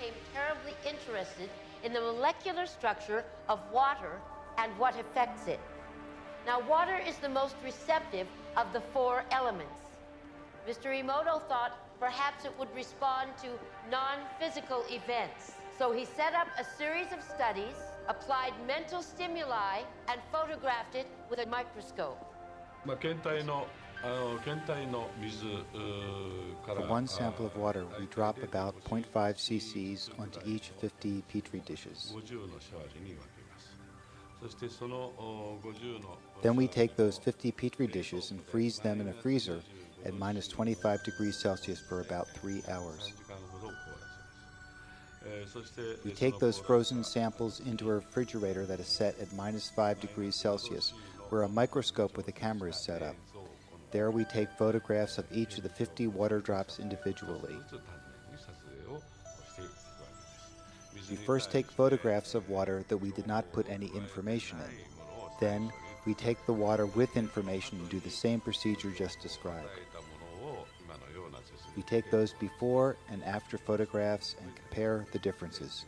became terribly interested in the molecular structure of water and what affects it. Now, water is the most receptive of the four elements. Mr. Emoto thought perhaps it would respond to non-physical events. So he set up a series of studies, applied mental stimuli, and photographed it with a microscope. For one sample of water, we drop about 0.5 cc's onto each 50 petri dishes. Then we take those 50 petri dishes and freeze them in a freezer at minus 25 degrees Celsius for about 3 hours. We take those frozen samples into a refrigerator that is set at minus 5 degrees Celsius, where a microscope with a camera is set up. There we take photographs of each of the 50 water drops individually. We first take photographs of water that we did not put any information in. Then we take the water with information and do the same procedure just described. We take those before and after photographs and compare the differences.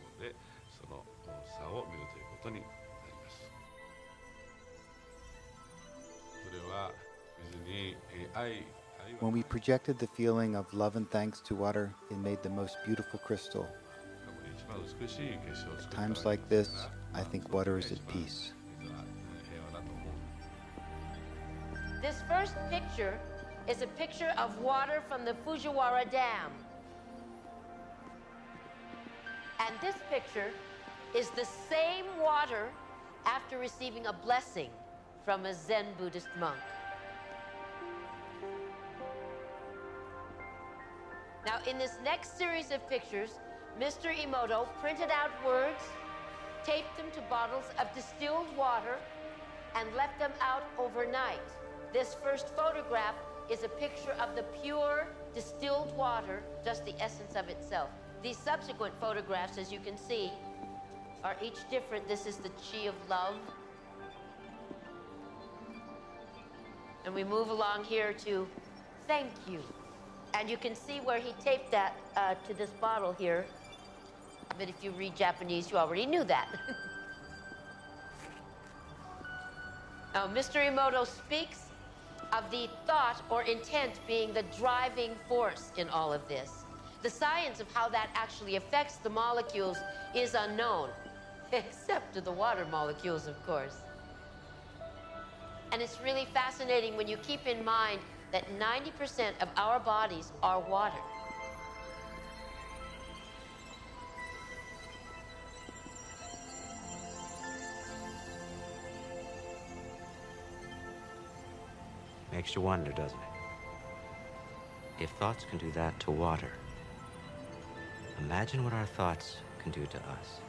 When we projected the feeling of love and thanks to water, it made the most beautiful crystal. At times like this, I think water is at peace. This first picture is a picture of water from the Fujiwara Dam. And this picture is the same water after receiving a blessing from a Zen Buddhist monk. Now, in this next series of pictures, Mr. Emoto printed out words, taped them to bottles of distilled water, and left them out overnight. This first photograph is a picture of the pure distilled water, just the essence of itself. These subsequent photographs, as you can see, are each different. This is the chi of love. And we move along here to thank you. And you can see where he taped that to this bottle here. But if you read Japanese, you already knew that. Now, Mr. Emoto speaks of the thought or intent being the driving force in all of this. The science of how that actually affects the molecules is unknown, except to the water molecules, of course. And it's really fascinating when you keep in mind that 90% of our bodies are water. Makes you wonder, doesn't it? If thoughts can do that to water, imagine what our thoughts can do to us.